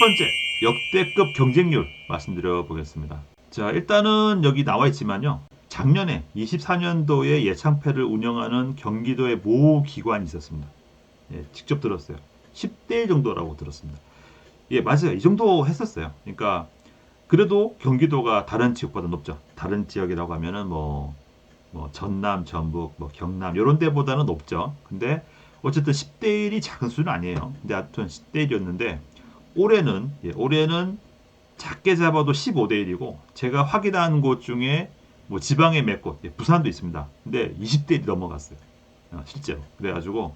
번째, 역대급 경쟁률 말씀드려 보겠습니다. 자, 일단은 여기 나와 있지만요. 작년에 24년도에 예창패를 운영하는 경기도의 모 기관이 있었습니다. 예, 직접 들었어요. 10대 1 정도라고 들었습니다. 예, 맞아요. 이 정도 했었어요. 그러니까 그래도 경기도가 다른 지역보다 높죠. 다른 지역이라고 하면은 뭐 전남, 전북, 뭐 경남 이런 데보다는 높죠. 근데 어쨌든 10대 1이 작은 수는 아니에요. 근데 하여튼 10대 1이었는데 올해는 작게 잡아도 15대 1이고 제가 확인한 곳 중에 뭐 지방에 몇 곳, 예, 부산도 있습니다. 근데 20대 1이 넘어갔어요. 실제로. 그래가지고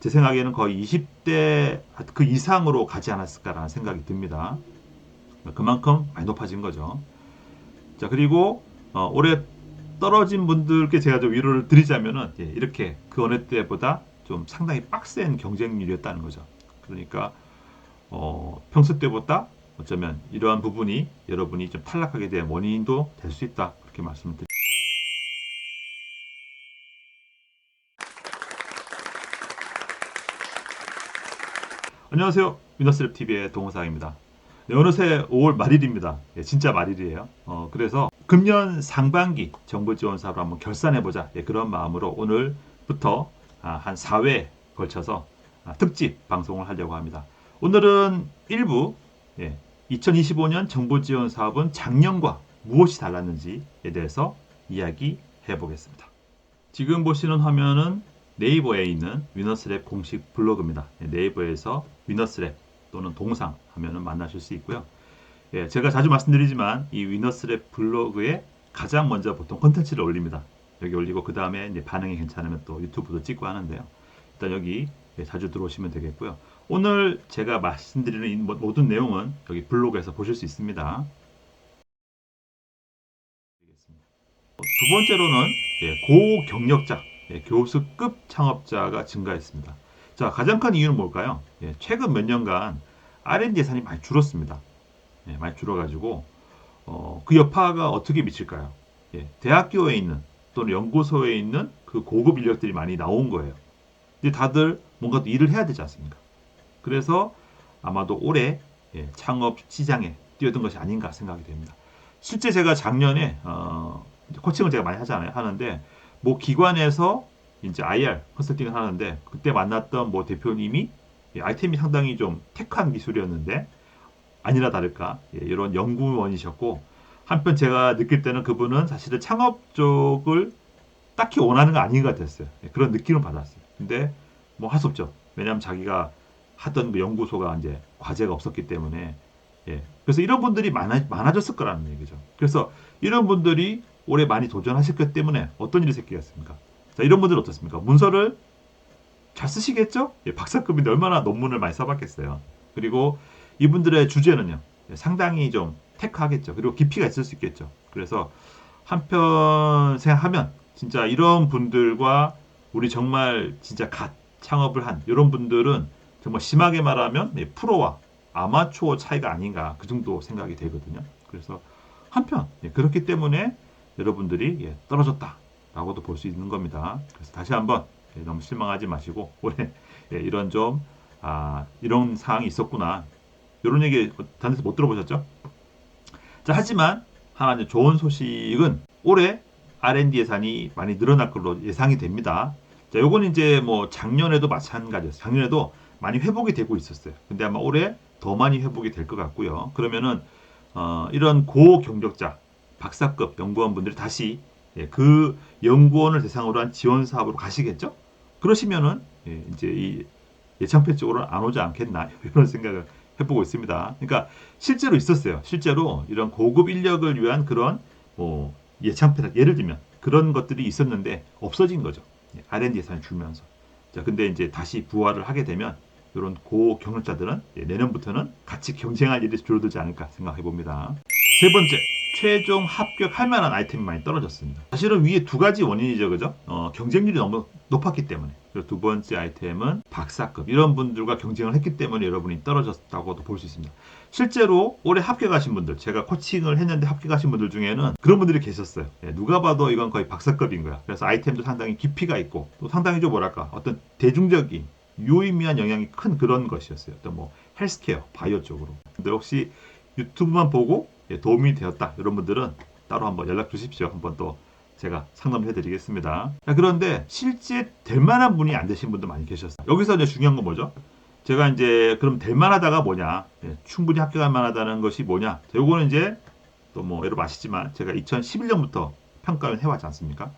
제 생각에는 거의 20대 그 이상으로 가지 않았을까라는 생각이 듭니다. 그만큼 많이 높아진 거죠. 자, 그리고 올해 떨어진 분들께 제가 좀 위로를 드리자면은 예, 이렇게 그 어느 때보다 좀 상당히 빡센 경쟁률이었다는 거죠. 그러니까 평소 때보다 어쩌면 이러한 부분이 여러분이 좀 탈락하게 된 원인도 될 수 있다. 그렇게 말씀을 드립니다. 안녕하세요. 위너스랩TV의 동호상입니다. 네, 어느새 5월 말일입니다. 예, 진짜 말일이에요. 그래서 금년 상반기 정부 지원 사업을 한번 결산해보자. 예, 그런 마음으로 오늘부터 한 4회 걸쳐서 특집 방송을 하려고 합니다. 오늘은 일부 2025년 정부 지원 사업은 작년과 무엇이 달랐는지에 대해서 이야기해 보겠습니다. 지금 보시는 화면은 네이버에 있는 위너스랩 공식 블로그입니다. 네이버에서 위너스랩 또는 동상 하면은 만나실 수 있고요. 예, 제가 자주 말씀드리지만 이 위너스랩 블로그에 가장 먼저 보통 콘텐츠를 올립니다. 여기 올리고 그 다음에 이제 반응이 괜찮으면 또 유튜브도 찍고 하는데요. 일단 여기 자주 들어오시면 되겠고요. 오늘 제가 말씀드리는 이 모든 내용은 여기 블로그에서 보실 수 있습니다. 두 번째로는 고경력자, 교수급 창업자가 증가했습니다. 자, 가장 큰 이유는 뭘까요? 최근 몇 년간 R&D 예산이 많이 줄었습니다. 많이 줄어가지고 그 여파가 어떻게 미칠까요? 대학교에 있는 또는 연구소에 있는 그 고급 인력들이 많이 나온 거예요. 이제 다들 뭔가 일을 해야 되지 않습니까? 그래서 아마도 올해 창업 시장에 뛰어든 것이 아닌가 생각이 됩니다. 실제 제가 작년에 코칭을 제가 많이 하는데 뭐 기관에서 이제 IR 컨설팅을 하는데 그때 만났던 뭐 대표님이 아이템이 상당히 좀 테크한 기술이었는데 아니나 다를까 이런 연구원이셨고 한편 제가 느낄 때는 그분은 사실은 창업 쪽을 딱히 원하는 거 아닌 것 같았어요. 그런 느낌을 받았어요. 근데 뭐 할 수 없죠. 왜냐하면 자기가 하던 그 연구소가 이제 과제가 없었기 때문에 그래서 이런 분들이 많아졌을 거라는 얘기죠. 그래서 이런 분들이 올해 많이 도전하셨기 때문에 어떤 일이 생기겠습니까? 자, 이런 분들 어떻습니까? 문서를 잘 쓰시겠죠? 박사급인데 얼마나 논문을 많이 써봤겠어요. 그리고 이분들의 주제는요, 상당히 좀 테크하겠죠. 그리고 깊이가 있을 수 있겠죠. 그래서 한편 생각하면 진짜 이런 분들과 우리 정말 진짜 갓 창업을 한 이런 분들은 정말 심하게 말하면 프로와 아마추어 차이가 아닌가 그 정도 생각이 되거든요. 그래서 한편 그렇기 때문에 여러분들이 떨어졌다라고도 볼 수 있는 겁니다. 그래서 다시 한번 너무 실망하지 마시고 올해 이런 좀 이런 상황이 있었구나 이런 얘기 다른 데서 못 들어보셨죠? 자, 하지만 하나 이제 좋은 소식은 올해 R&D 예산이 많이 늘어날 걸로 예상이 됩니다. 자, 요건 이제 뭐 작년에도 마찬가지였어요. 작년에도 많이 회복이 되고 있었어요. 근데 아마 올해 더 많이 회복이 될 것 같고요. 그러면은 이런 고경력자, 박사급 연구원분들이 다시 그 연구원을 대상으로 한 지원 사업으로 가시겠죠? 그러시면은 이제 이 예창패 쪽으로는 안 오지 않겠나 이런 생각을 해보고 있습니다. 그러니까 실제로 있었어요. 실제로 이런 고급 인력을 위한 그런 뭐 예창패 예를 들면 그런 것들이 있었는데 없어진 거죠. R&D 예산을 줄면서. 자, 근데 이제 다시 부활을 하게 되면 이런 고경력자들은 내년부터는 같이 경쟁할 일이 줄어들지 않을까 생각해 봅니다. 세 번째, 최종 합격할 만한 아이템이 많이 떨어졌습니다. 사실은 위에 두 가지 원인이죠, 그죠? 경쟁률이 너무 높았기 때문에. 그리고 두 번째 아이템은 박사급 이런 분들과 경쟁을 했기 때문에 여러분이 떨어졌다고도 볼 수 있습니다. 실제로 올해 합격하신 분들, 제가 코칭을 했는데 합격하신 분들 중에는 그런 분들이 계셨어요. 누가 봐도 이건 거의 박사급인 거야. 그래서 아이템도 상당히 깊이가 있고 또 상당히 좀 뭐랄까 어떤 대중적인 유의미한 영향이 큰 그런 것이었어요. 어떤 뭐 헬스케어, 바이오 쪽으로. 근데 혹시 유튜브만 보고 도움이 되었다 이런 분들은 따로 한번 연락 주십시오. 한번 또 제가 상담해 드리겠습니다. 그런데 실제 될 만한 분이 안 되신 분도 많이 계셨어요. 여기서 이제 중요한 건 뭐죠? 제가 이제 그럼 될 만하다가 뭐냐, 충분히 합격할 만하다는 것이 뭐냐, 요거는 이제 또 뭐 여러분 아시지만 제가 2011년부터 평가를 해왔지 않습니까?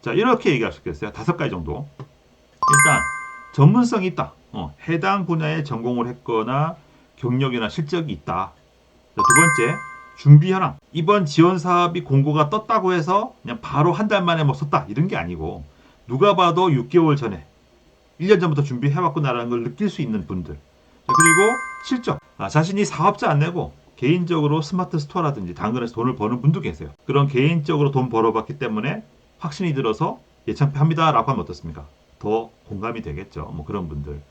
자, 이렇게 얘기할 수 있겠어요. 5가지 정도. 일단 전문성이 있다. 해당 분야에 전공을 했거나 경력이나 실적이 있다. 자, 두 번째, 준비 현황. 이번 지원 사업이 공고가 떴다고 해서 그냥 바로 한 달 만에 뭐 썼다 이런 게 아니고 누가 봐도 6개월 전에 1년 전부터 준비해왔구나라는 걸 느낄 수 있는 분들. 자, 그리고 실적. 자신이 사업자 안 내고 개인적으로 스마트 스토어라든지 당근에서 돈을 버는 분도 계세요. 그런 개인적으로 돈 벌어봤기 때문에 확신이 들어서 예창패 합니다라고 하면 어떻습니까? 더 공감이 되겠죠. 뭐 그런 분들.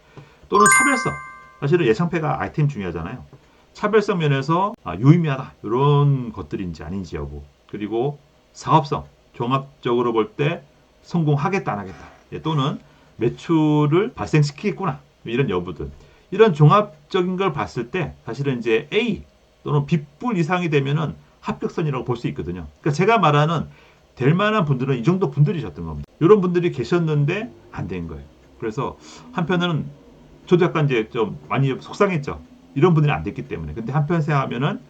또는 차별성. 사실은 예창패가 아이템 중요하잖아요. 차별성 면에서 유의미하다. 이런 것들인지 아닌지 여부. 그리고 사업성. 종합적으로 볼 때 성공하겠다 안 하겠다. 또는 매출을 발생시키겠구나. 이런 여부들. 이런 종합적인 걸 봤을 때 사실은 이제 A 또는 B뿔 이상이 되면은 합격선이라고 볼 수 있거든요. 그러니까 제가 말하는 될 만한 분들은 이 정도 분들이셨던 겁니다. 이런 분들이 계셨는데 안 된 거예요. 그래서 한편으로는 저도 약간 이제 좀 많이 속상했죠. 이런 분들이 안 됐기 때문에. 근데 한편 생각하면은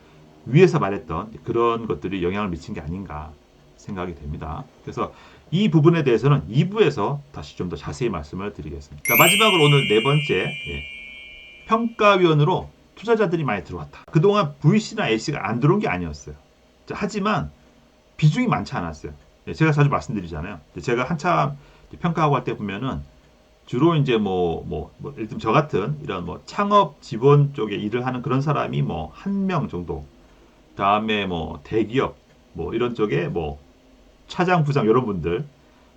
위에서 말했던 그런 것들이 영향을 미친 게 아닌가 생각이 됩니다. 그래서 이 부분에 대해서는 2부에서 다시 좀 더 자세히 말씀을 드리겠습니다. 자, 마지막으로 오늘 네 번째, 평가위원으로 투자자들이 많이 들어왔다. 그동안 VC나 A씨가 안 들어온 게 아니었어요. 자, 하지만 비중이 많지 않았어요. 제가 자주 말씀드리잖아요. 제가 한참 평가하고 할 때 보면은 주로 이제 예를 들면 저 같은 이런 뭐 창업 지원 쪽에 일을 하는 그런 사람이 뭐 1명 정도. 다음에 뭐 대기업 뭐 이런 쪽에 뭐 차장, 부장 이런 분들.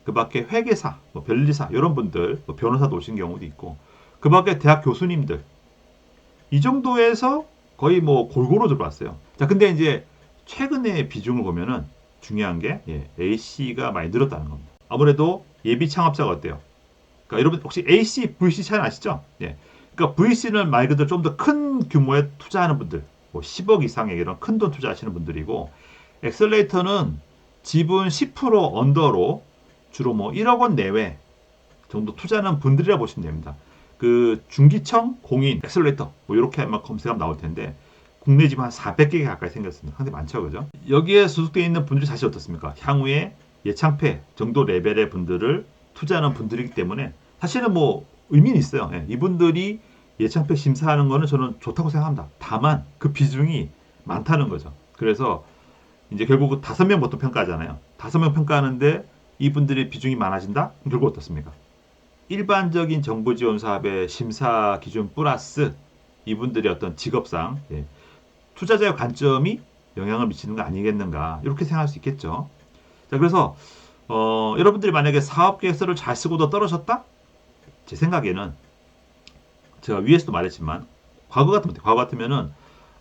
그 밖에 회계사, 뭐 변리사 이런 분들, 뭐 변호사도 오신 경우도 있고. 그 밖에 대학 교수님들. 이 정도에서 거의 뭐 골고루 들어왔어요. 자, 근데 이제 최근의 비중을 보면은 중요한 게 A씨가 많이 늘었다는 겁니다. 아무래도 예비 창업자가 어때요? 그러니까 여러분 혹시 AC, VC 차이 아시죠? 그러니까 VC는 말 그대로 좀 더 큰 규모에 투자하는 분들, 뭐 10억 이상의 이런 큰 돈 투자하시는 분들이고, 엑셀레이터는 지분 10% 언더로 주로 뭐 1억 원 내외 정도 투자하는 분들이라 보시면 됩니다. 그 중기청, 공인, 엑셀레이터 뭐 이렇게 아마 검색하면 나올 텐데 국내 지분 한 400개 가까이 생겼습니다. 상당히 많죠, 그죠? 여기에 소속되어 있는 분들이 사실 어떻습니까? 향후에 예창패 정도 레벨의 분들을 투자하는 분들이기 때문에 사실은 뭐 의미는 있어요. 이분들이 예창패 심사하는 거는 저는 좋다고 생각합니다. 다만 그 비중이 많다는 거죠. 그래서 이제 결국 5명 보통 평가하잖아요. 5명 평가하는데 이분들의 비중이 많아진다? 그럼 결국 어떻습니까? 일반적인 정부 지원 사업의 심사 기준 플러스 이분들의 어떤 직업상 투자자의 관점이 영향을 미치는 거 아니겠는가 이렇게 생각할 수 있겠죠. 자, 그래서 여러분들이 만약에 사업 계획서를 잘 쓰고도 떨어졌다? 제 생각에는 제가 위에서도 말했지만 과거 같으면은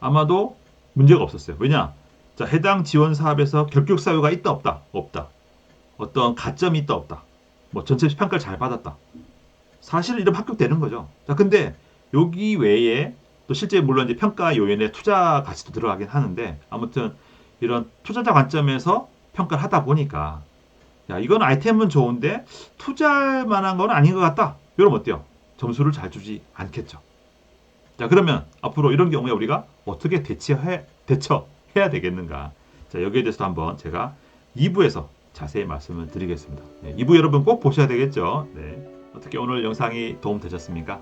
아마도 문제가 없었어요. 왜냐? 자, 해당 지원 사업에서 결격 사유가 있다 없다? 없다. 어떤 가점이 있다 없다. 뭐 전체 평가를 잘 받았다. 사실은 이러면 합격되는 거죠. 자, 근데 여기 외에 또 실제 물론 이제 평가 요인에 투자 가치도 들어가긴 하는데 아무튼 이런 투자자 관점에서 평가를 하다 보니까 야, 이건 아이템은 좋은데 투자할 만한 건 아닌 것 같다. 이러면 어때요? 점수를 잘 주지 않겠죠. 자, 그러면 앞으로 이런 경우에 우리가 어떻게 대처해야 되겠는가? 자, 여기에 대해서 한번 제가 2부에서 자세히 말씀을 드리겠습니다. 2부 여러분 꼭 보셔야 되겠죠. 어떻게 오늘 영상이 도움 되셨습니까?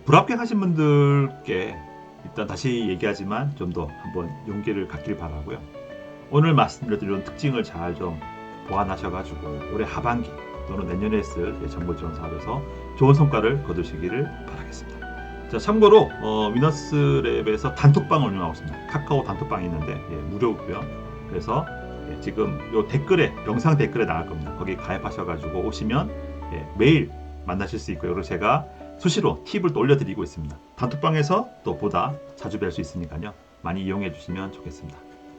불합격하신 분들께 일단 다시 얘기하지만 좀 더 한번 용기를 갖길 바라고요. 오늘 말씀드린 특징을 잘 좀 보완하셔가지고 올해 하반기 또는 내년에 있을 정보 지원 사업에서 좋은 성과를 거두시기를 바라겠습니다. 자, 참고로 위너스랩에서 단톡방을 운영하고 있습니다. 카카오 단톡방이 있는데 무료고요. 그래서 지금 요 댓글에 영상 댓글에 나갈 겁니다. 거기 가입하셔가지고 오시면 매일 만나실 수 있고요. 그리고 제가 수시로 팁을 또 올려드리고 있습니다. 단톡방에서 또 보다 자주 뵐 수 있으니까요. 많이 이용해 주시면 좋겠습니다.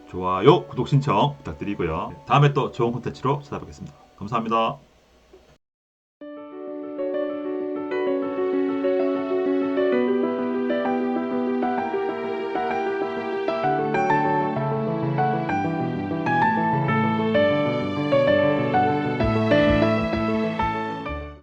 좋아요, 구독 신청 부탁드리고요. 다음에 또 좋은 콘텐츠로 찾아뵙겠습니다. 감사합니다.